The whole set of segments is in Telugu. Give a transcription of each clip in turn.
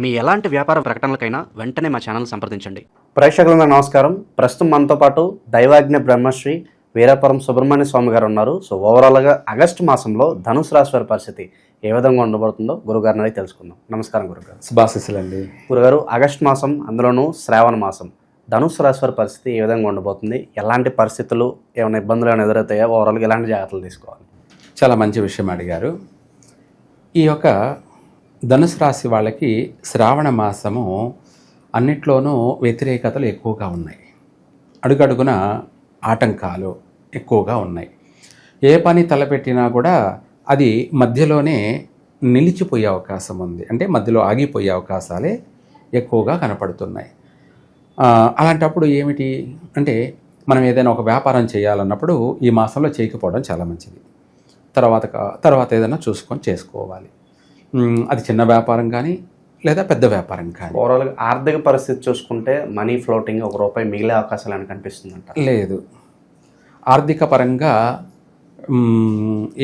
మీ ఎలాంటి వ్యాపార ప్రకటనలకైనా వెంటనే మా ఛానల్ సంప్రదించండి. ప్రేక్షకులందరూ నమస్కారం. ప్రస్తుతం మనతో పాటు దైవాజ్ఞ బ్రహ్మశ్రీ వీరాపురం సుబ్రహ్మణ్య స్వామి గారు ఉన్నారు. సో ఓవరాల్గా ఆగస్టు మాసంలో ధనుసు రాశి వారి పరిస్థితి ఏ విధంగా ఉండబోతుందో గురుగారిని అడిగి తెలుసుకుందాం. నమస్కారం గురుగారు. శుభాశీస్సులండి. గురుగారు, ఆగస్టు మాసం, అందులోనూ శ్రావణ మాసం, ధనుసు రాశి వారి పరిస్థితి ఏ విధంగా ఉండబోతుంది? ఎలాంటి పరిస్థితులు, ఏమైనా ఇబ్బందులు ఏమైనా ఎదురవుతాయా? ఓవరాల్గా ఎలాంటి జాగ్రత్తలు తీసుకోవాలి? చాలా మంచి విషయం అడిగారు. ఈ యొక్క ధనుసు రాశి వాళ్ళకి శ్రావణ మాసము అన్నిట్లోనూ వ్యతిరేకతలు ఎక్కువగా ఉన్నాయి. అడుగడుగున ఆటంకాలు ఎక్కువగా ఉన్నాయి. ఏ పని తలపెట్టినా కూడా అది మధ్యలోనే నిలిచిపోయే అవకాశం ఉంది. అంటే మధ్యలో ఆగిపోయే అవకాశాలే ఎక్కువగా కనపడుతున్నాయి. అలాంటప్పుడు ఏమిటి అంటే, మనం ఏదైనా ఒక వ్యాపారం చేయాలన్నప్పుడు ఈ మాసంలో చేయకపోవడం చాలా మంచిది. తర్వాత ఏదైనా చూసుకొని చేసుకోవాలి. అది చిన్న వ్యాపారం కానీ లేదా పెద్ద వ్యాపారం కానీ. ఓవరాల్గా ఆర్థిక పరిస్థితి చూసుకుంటే మనీ ఫ్లోటింగ్, ₹1 మిగిలే అవకాశాలు అని కనిపిస్తుందంట. లేదు, ఆర్థిక పరంగా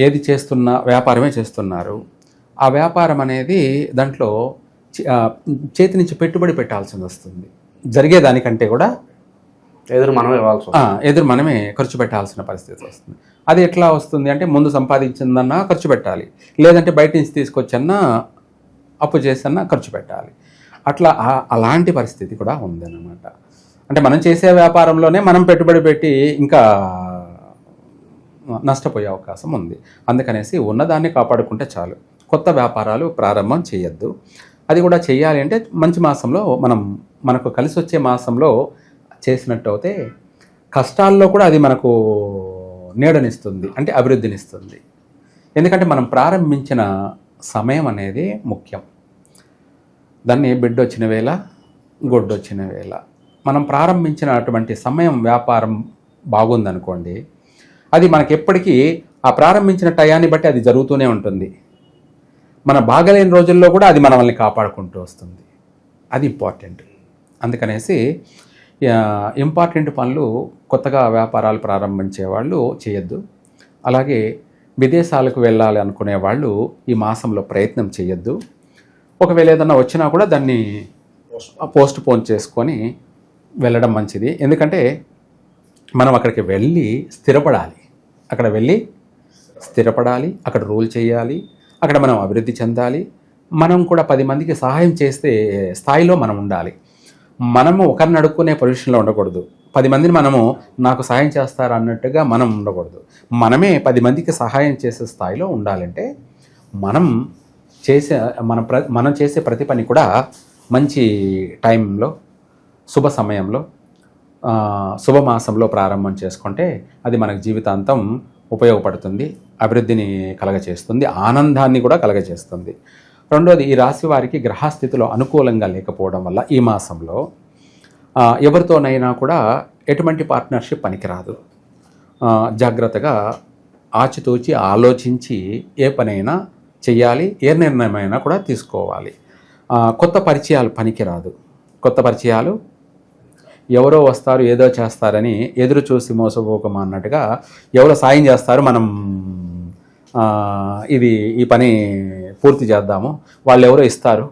ఏది చేస్తున్నా వ్యాపారమే చేస్తున్నారు. ఆ వ్యాపారం అనేది దాంట్లో చేతి నుంచి పెట్టుబడి పెట్టాల్సి వస్తుంది. జరిగేదానికంటే కూడా ఎదురు మనమే ఖర్చు పెట్టాల్సిన పరిస్థితి వస్తుంది. అది ఎట్లా వస్తుంది అంటే, ముందు సంపాదించిందన్నా ఖర్చు పెట్టాలి, లేదంటే బయట నుంచి తీసుకొచ్చన్నా అప్పు చేసన్నా ఖర్చు పెట్టాలి. అలాంటి పరిస్థితి కూడా ఉందన్నమాట. అంటే మనం చేసే వ్యాపారంలోనే మనం పెట్టుబడి పెట్టి ఇంకా నష్టపోయే అవకాశం ఉంది. అందుకనేసి ఉన్నదాన్ని కాపాడుకుంటే చాలు. కొత్త వ్యాపారాలు ప్రారంభం చేయొద్దు. అది కూడా చేయాలి అంటే మంచి మాసంలో మనకు కలిసి వచ్చే మాసంలో చేసినట్టు అయితే కష్టాల్లో కూడా అది మనకు నీడనిస్తుంది, అంటే అభివృద్ధినిస్తుంది. ఎందుకంటే మనం ప్రారంభించిన సమయం అనేది ముఖ్యం. దాన్ని బిడ్డ వచ్చిన వేళ గొడ్డు వచ్చిన వేళ. మనం ప్రారంభించినటువంటి సమయం వ్యాపారం బాగుందనుకోండి, అది మనకి ఎప్పటికీ ఆ ప్రారంభించిన టయాన్ని బట్టి అది జరుగుతూనే ఉంటుంది. మన బాగలేని రోజుల్లో కూడా అది మనల్ని కాపాడుకుంటూ వస్తుంది. అది ఇంపార్టెంట్. అందుకనేసి ఇంపార్టెంట్ పనులు, కొత్తగా వ్యాపారాలు ప్రారంభించే వాళ్ళు చేయొద్దు. అలాగే విదేశాలకు వెళ్ళాలి అనుకునే వాళ్ళు ఈ మాసంలో ప్రయత్నం చేయొద్దు. ఒకవేళ ఏదన్నా వచ్చినా కూడా దాన్ని పోస్ట్ పోన్ చేసుకొని వెళ్ళడం మంచిది. ఎందుకంటే మనం అక్కడికి వెళ్ళి స్థిరపడాలి. అక్కడ రూల్ చేయాలి, అక్కడ మనం అభివృద్ధి చెందాలి. మనం కూడా 10 మందికి సహాయం చేసే స్థాయిలో మనం ఉండాలి. మనము ఒకరిని అడుక్కునే పొజిషన్లో ఉండకూడదు. 10 మందిని మనము నాకు సహాయం చేస్తారు అన్నట్టుగా మనం ఉండకూడదు. మనమే 10 మందికి సహాయం చేసే స్థాయిలో ఉండాలంటే మనం చేసే ప్రతి పని కూడా మంచి టైంలో, శుభ సమయంలో, శుభమాసంలో ప్రారంభం చేసుకుంటే అది మనకు జీవితాంతం ఉపయోగపడుతుంది, అభివృద్ధిని కలగచేస్తుంది, ఆనందాన్ని కూడా కలగచేస్తుంది. రెండోది, ఈ రాశి వారికి గ్రహస్థితిలో అనుకూలంగా లేకపోవడం వల్ల ఈ మాసంలో ఎవరితోనైనా కూడా ఎటువంటి పార్ట్నర్షిప్ పనికిరాదు. జాగ్రత్తగా ఆచితూచి ఆలోచించి ఏ పనైనా చెయ్యాలి, ఏ నిర్ణయమైనా కూడా తీసుకోవాలి. కొత్త పరిచయాలు పనికిరాదు. కొత్త పరిచయాలు ఎవరో వస్తారు, ఏదో చేస్తారని ఎదురు చూసి మోసపోకమా అన్నట్టుగా ఎవరో సాయం చేస్తారు, మనం ఈ పని పూర్తి చేద్దాము, వాళ్ళు ఎవరో ఇస్తారు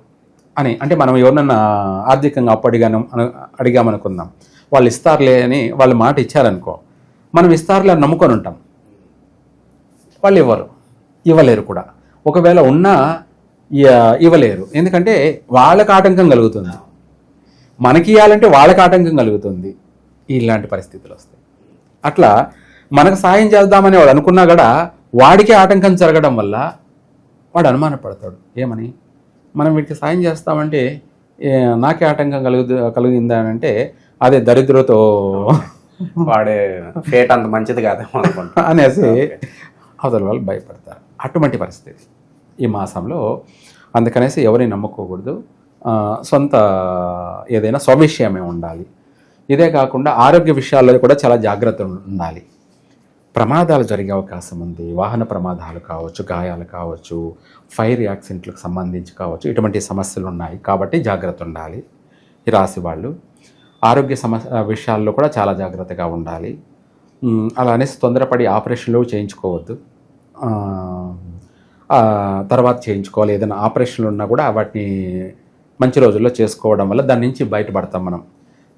అని, అంటే మనం ఎవరినన్నా ఆర్థికంగా అడిగామనుకుందాం, వాళ్ళు ఇస్తారులే అని వాళ్ళు మాట ఇచ్చారనుకో, మనం ఇస్తారులే అని నమ్ముకొని ఉంటాం. వాళ్ళు ఇవ్వలేరు కూడా. ఒకవేళ ఉన్నా ఇవ్వలేరు. ఎందుకంటే వాళ్ళకి ఆటంకం కలుగుతుంది, మనకి ఇవ్వాలంటే వాళ్ళకి ఆటంకం కలుగుతుంది. ఇలాంటి పరిస్థితులు వస్తాయి. అట్లా మనకు సాయం చేద్దామని వాడు అనుకున్నా కూడా వాడికి ఆటంకం జరగడం వల్ల వాడు అనుమానపడతాడు. ఏమని, మనం వీడికి సాయం చేస్తామంటే నాకే ఆటంకం కలిగిందా అని అంటే అదే దరిద్రతో వాడే ఫేట్ అంత మంచిది కాదేమో అనుకుంటా అనేసి అవతల వాళ్ళు భయపడతారు. అటువంటి పరిస్థితి ఈ మాసంలో. అందుకనేసి ఎవరిని నమ్ముకోకూడదు. సొంత ఏదైనా స్వవిషయమే ఉండాలి. ఇదే కాకుండా ఆరోగ్య విషయాల్లో కూడా చాలా జాగ్రత్త ఉండాలి. ప్రమాదాలు జరిగే అవకాశం ఉంది. వాహన ప్రమాదాలు కావచ్చు, గాయాలు కావచ్చు, ఫైర్ యాక్సిడెంట్లకు సంబంధించి కావచ్చు, ఇటువంటి సమస్యలు ఉన్నాయి. కాబట్టి జాగ్రత్త ఉండాలి. ఈ రాశి వాళ్ళు ఆరోగ్య విషయాల్లో కూడా చాలా జాగ్రత్తగా ఉండాలి. అలా అనేసి తొందరపడి ఆపరేషన్లు చేయించుకోవద్దు. తర్వాత చేయించుకోవాలి. ఏదైనా ఆపరేషన్లు ఉన్నా కూడా వాటిని మంచి రోజుల్లో చేసుకోవడం వల్ల దాని నుంచి బయటపడతాం మనం.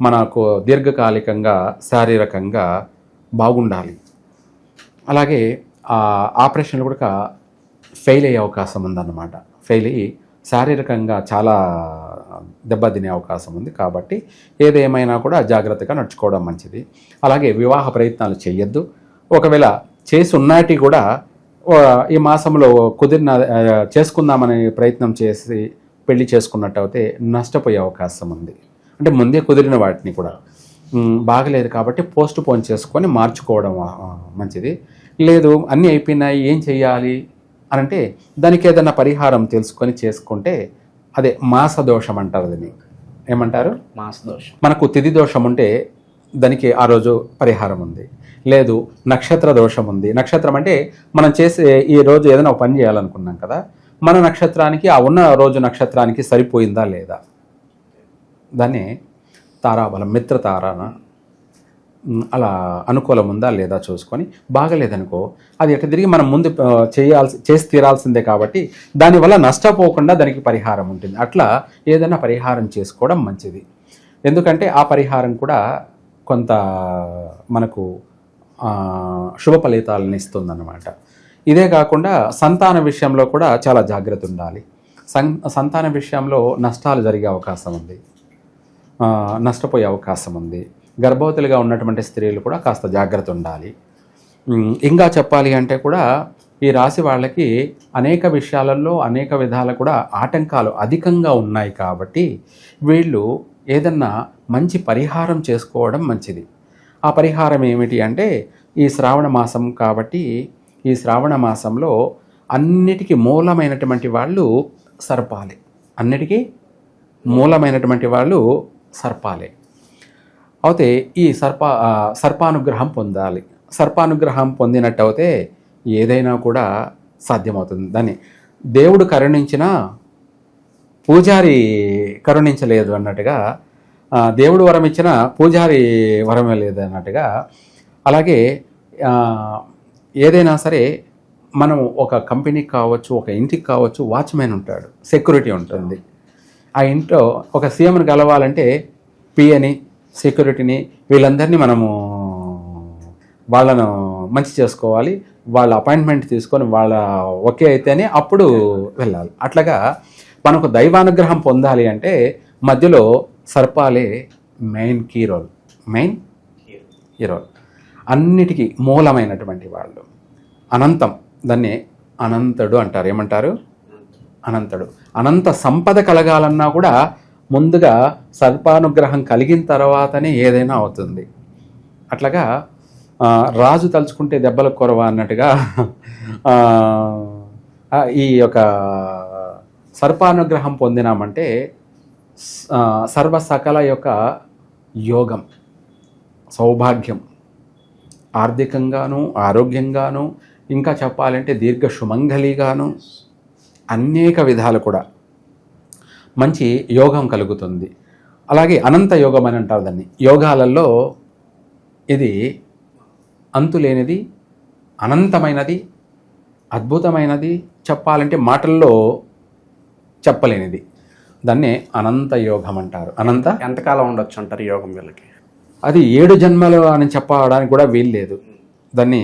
మనకు దీర్ఘకాలికంగా శారీరకంగా బాగుండాలి. అలాగే ఆపరేషన్లు కూడా ఫెయిల్ అయ్యే అవకాశం ఉందన్నమాట. ఫెయిల్ అయ్యి శారీరకంగా చాలా దెబ్బతినే అవకాశం ఉంది. కాబట్టి ఏదేమైనా కూడా జాగ్రత్తగా నడుచుకోవడం మంచిది. అలాగే వివాహ ప్రయత్నాలు చేయొద్దు. ఒకవేళ చేసి ఉన్నాటి కూడా ఈ మాసంలో కుదిరిన చేసుకుందామనే ప్రయత్నం చేసి పెళ్లి చేసుకున్నట్టు అయితే నష్టపోయే అవకాశం ఉంది. అంటే ముందే కుదిరిన వాటిని కూడా బాగలేదు కాబట్టి పోస్ట్ పోన్ చేసుకొని మార్చుకోవడం మంచిది. లేదు అన్నీ అయిపోయినాయి ఏం చెయ్యాలి అని అంటే దానికి ఏదైనా పరిహారం తెలుసుకొని చేసుకుంటే అదే మాస దోషం అంటారు. దీన్ని ఏమంటారు? మాస దోషం. మనకు తిథి దోషం ఉంటే దానికి ఆ రోజు పరిహారం ఉంది. లేదు నక్షత్ర దోషం ఉంది. నక్షత్రం అంటే మనం చేసే ఈ రోజు ఏదైనా ఒక పని చేయాలనుకున్నాం కదా, మన నక్షత్రానికి ఆ ఉన్న రోజు నక్షత్రానికి సరిపోయిందా లేదా, దాన్ని తారాబలం మిత్రతారాన అలా అనుకూలం ఉందా లేదా చూసుకొని, బాగలేదనుకో అది ఎట్లా తిరిగి మనం ముందు చేసి తీరాల్సిందే కాబట్టి దానివల్ల నష్టపోకుండా దానికి పరిహారం ఉంటుంది. అట్లా ఏదైనా పరిహారం చేసుకోవడం మంచిది. ఎందుకంటే ఆ పరిహారం కూడా కొంత మనకు శుభ ఫలితాలను ఇస్తుందన్నమాట. ఇదే కాకుండా సంతాన విషయంలో కూడా చాలా జాగ్రత్త ఉండాలి. సంతాన విషయంలో నష్టాలు జరిగే అవకాశం ఉంది, నష్టపోయే అవకాశం ఉంది. గర్భవతులుగా ఉన్నటువంటి స్త్రీలు కూడా కాస్త జాగ్రత్త ఉండాలి. ఇంకా చెప్పాలి అంటే కూడా ఈ రాశి వాళ్ళకి అనేక విషయాలలో అనేక విధాలు కూడా ఆటంకాలు అధికంగా ఉన్నాయి. కాబట్టి వీళ్ళు ఏదన్నా మంచి పరిహారం చేసుకోవడం మంచిది. ఆ పరిహారం ఏమిటి అంటే ఈ శ్రావణ మాసం కాబట్టి ఈ శ్రావణ మాసంలో అన్నిటికీ మూలమైనటువంటి వాళ్ళు సర్పాలే. అన్నిటికీ మూలమైనటువంటి వాళ్ళు సర్పాలే. అయితే ఈ సర్పానుగ్రహం పొందాలి. సర్పానుగ్రహం పొందినట్టు అయితే ఏదైనా కూడా సాధ్యమవుతుంది. దాన్ని దేవుడు కరుణించినా పూజారి కరుణించలేదు అన్నట్టుగా, దేవుడు వరం ఇచ్చినా పూజారి వరమే లేదు అన్నట్టుగా, అలాగే ఏదైనా సరే మనం ఒక కంపెనీకి కావచ్చు, ఒక ఇంటికి కావచ్చు, వాచ్మెన్ ఉంటాడు, సెక్యూరిటీ ఉంటుంది. ఆ ఇంట్లో ఒక సీఎంని కలవాలంటే పిఎని, సెక్యూరిటీని, వీళ్ళందరినీ మనము వాళ్ళను మంచి చేసుకోవాలి. వాళ్ళ అపాయింట్మెంట్ తీసుకొని వాళ్ళ ఓకే అయితేనే అప్పుడు వెళ్ళాలి. అట్లాగా మనకు దైవానుగ్రహం పొందాలి అంటే మధ్యలో సర్పాలే main key role, main hero. అన్నిటికీ మూలమైనటువంటి వాళ్ళు అనంతం. దాన్ని అనంతుడు అంటారు. ఏమంటారు? అనంతుడు. అనంత సంపద కలగాలన్నా కూడా ముందుగా సర్పానుగ్రహం కలిగిన తర్వాతనే ఏదైనా అవుతుంది. అట్లాగా రాజు తలుచుకుంటే దెబ్బలకు కొరవ అన్నట్టుగా ఈ యొక్క సర్పానుగ్రహం పొందినామంటే సర్వసకల యొక్క యోగం, సౌభాగ్యం, ఆర్థికంగాను ఆరోగ్యంగాను, ఇంకా చెప్పాలంటే దీర్ఘ సుమంగళిగాను అనేక విధాలు కూడా మంచి యోగం కలుగుతుంది. అలాగే అనంత యోగం అని అంటారు దాన్ని. యోగాలలో ఇది అంతులేనిది, అనంతమైనది, అద్భుతమైనది, చెప్పాలంటే మాటల్లో చెప్పలేనిది. దాన్నే అనంత యోగం అంటారు. అనంత ఎంతకాలం ఉండొచ్చు అంటారు యోగం వీళ్ళకి? అది 7 జన్మలు అని చెప్పడానికి కూడా వీల్లేదు. దాన్ని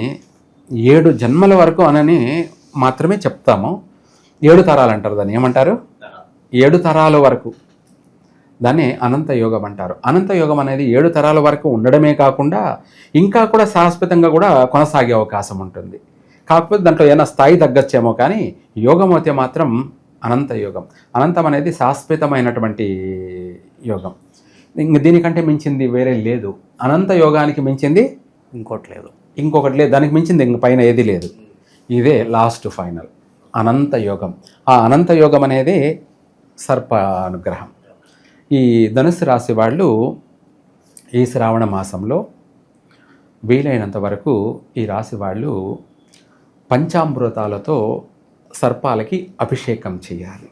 7 జన్మల వరకు అనని మాత్రమే చెప్తాము. 7 తరాలు అంటారు దాన్ని. ఏమంటారు? 7 తరాల వరకు. దాన్ని అనంత యోగం అంటారు. అనంత యోగం అనేది 7 తరాల వరకు ఉండడమే కాకుండా ఇంకా కూడా శాశ్వతంగా కూడా కొనసాగే అవకాశం ఉంటుంది. కాకపోతే దాంట్లో ఏమైనా స్థాయి తగ్గచ్చేమో, కానీ యోగం అయితే మాత్రం అనంత యోగం. అనంతం అనేది శాశ్వతమైనటువంటి యోగం. దీనికంటే మించింది వేరే లేదు. అనంత యోగానికి మించింది ఇంకొకటి లేదు. దానికి మించింది ఇంక పైన ఏది లేదు. ఇదే లాస్ట్ ఫైనల్ అనంత యోగం. ఆ అనంత యోగం అనేది సర్పానుగ్రహం. ఈ ధనుసు రాశి వాళ్ళు ఈ శ్రావణ మాసంలో వీలైనంత వరకు ఈ రాశి వాళ్ళు పంచామృతాలతో సర్పాలకి అభిషేకం చేయాలి.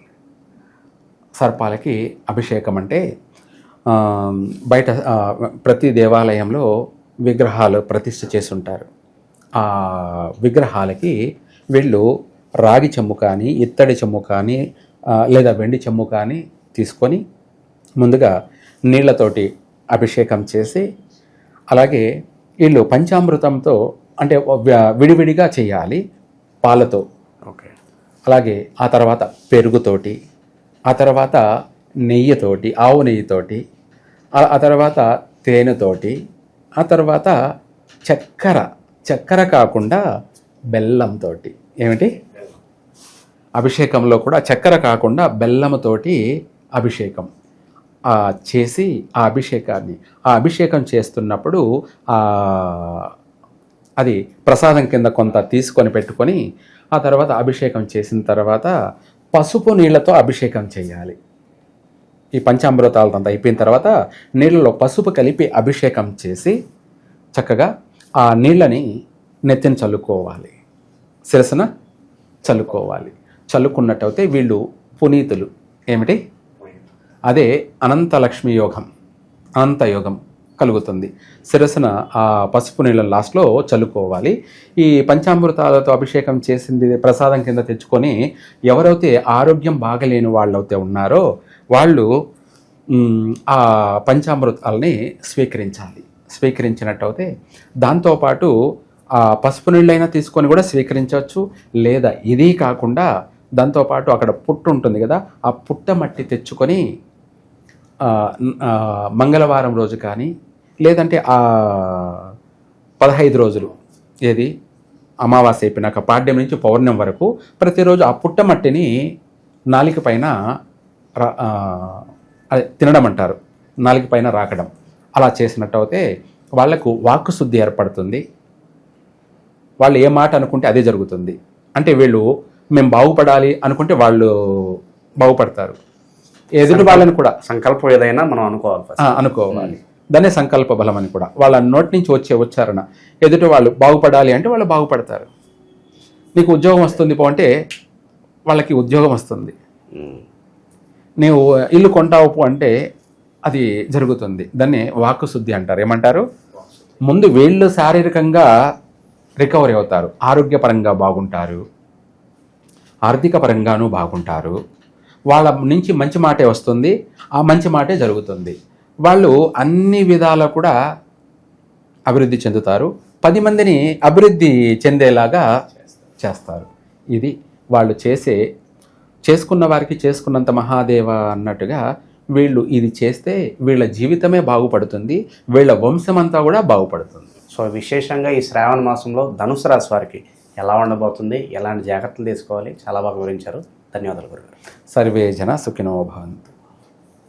సర్పాలకి అభిషేకం అంటే బయట ప్రతి దేవాలయంలో విగ్రహాలు ప్రతిష్ఠ చేసి ఉంటారు. ఆ విగ్రహాలకి వీళ్ళు రాగి చెమ్ము కానీ, ఇత్తడి చెమ్ము కానీ, లేదా వెండి చెమ్ము కానీ తీసుకొని ముందుగా నీళ్ళతోటి అభిషేకం చేసి, అలాగే వీళ్ళు పంచామృతంతో అంటే విడివిడిగా చేయాలి, పాలతో, ఓకే. అలాగే ఆ తర్వాత పెరుగుతోటి, ఆ తర్వాత నెయ్యితోటి, ఆవు నెయ్యితోటి, ఆ తర్వాత తేనెతోటి, ఆ తర్వాత చక్కెర కాకుండా బెల్లంతో, ఏమిటి అభిషేకంలో కూడా చక్కెర కాకుండా బెల్లంతోటి అభిషేకం చేసి ఆ అభిషేకం చేస్తున్నప్పుడు అది ప్రసాదం కింద కొంత తీసుకొని పెట్టుకొని, ఆ తర్వాత అభిషేకం చేసిన తర్వాత పసుపు నీళ్ళతో అభిషేకం చేయాలి. ఈ పంచామృతాలంతా అయిపోయిన తర్వాత నీళ్ళలో పసుపు కలిపి అభిషేకం చేసి చక్కగా ఆ నీళ్ళని నెత్తిన చల్లుకోవాలి, శిరస్సున చల్లుకోవాలి. చల్లుకున్నట్టయితే వీళ్ళు పునీతులు. ఏమిటి? అదే అనంత లక్ష్మీ యోగం, అనంత యోగం కలుగుతుంది. శిరస్సున ఆ పసుపు నీళ్ళ లాస్ట్లో చల్లుకోవాలి. ఈ పంచామృతాలతో అభిషేకం చేసింది ప్రసాదం కింద తెచ్చుకొని ఎవరైతే ఆరోగ్యం బాగలేని వాళ్ళైతే ఉన్నారో వాళ్ళు ఆ పంచామృతాలని స్వీకరించినట్టయితే దాంతోపాటు ఆ పసుపు నీళ్ళైనా తీసుకొని కూడా స్వీకరించవచ్చు. లేదా ఇది కాకుండా దాంతోపాటు అక్కడ పుట్టు ఉంటుంది కదా, ఆ పుట్ట మట్టి తెచ్చుకొని మంగళవారం రోజు కానీ లేదంటే ఆ 15 రోజులు, ఏది అమావాస్య అయిపోయినాక పాడ్యం నుంచి పౌర్ణమి వరకు ప్రతిరోజు ఆ పుట్ట మట్టిని నాలిక పైన అదే తినడం అంటారు, నాలుగు పైన రాకడం. అలా చేసినట్టయితే వాళ్లకు వాక్కు శుద్ధి ఏర్పడుతుంది. వాళ్ళు ఏ మాట అనుకుంటే అదే జరుగుతుంది. అంటే వీళ్ళు మేము బాగుపడాలి అనుకుంటే వాళ్ళు బాగుపడతారు. ఎదుటి వాళ్ళని కూడా సంకల్పం ఏదైనా మనం అనుకోవాలి. దాన్నే సంకల్ప బలం అని కూడా. వాళ్ళ నోటి నుంచి వచ్చే ఉచ్చారణ ఎదుటి వాళ్ళు బాగుపడాలి అంటే వాళ్ళు బాగుపడతారు. నీకు ఉద్యోగం వస్తుంది పో అంటే వాళ్ళకి ఉద్యోగం వస్తుంది. నీవు ఇల్లు కొంటావు పో అంటే అది జరుగుతుంది. దాన్ని వాక్కు శుద్ధి అంటారు. ఏమంటారు? ముందు వీళ్ళు శారీరకంగా రికవరీ అవుతారు, ఆరోగ్యపరంగా బాగుంటారు, ఆర్థిక పరంగానూ బాగుంటారు. వాళ్ళ నుంచి మంచి మాటే వస్తుంది, ఆ మంచి మాటే జరుగుతుంది. వాళ్ళు అన్ని విధాలా కూడా అభివృద్ధి చెందుతారు, 10 మందిని అభివృద్ధి చెందేలాగా చేస్తారు. ఇది వాళ్ళు చేసుకున్న వారికి చేసుకున్నంత మహాదేవ అన్నట్టుగా వీళ్ళు ఇది చేస్తే వీళ్ళ జీవితమే బాగుపడుతుంది, వీళ్ళ వంశమంతా కూడా బాగుపడుతుంది. సో విశేషంగా ఈ శ్రావణ మాసంలో ధనుసు రాశి వారికి ఎలా ఉండబోతుంది, ఎలాంటి జాగ్రత్తలు తీసుకోవాలి, చాలా బాగా వివరించారు. ధన్యవాదాలు గురుగారు. సర్వే జన సుఖినో భవంతు.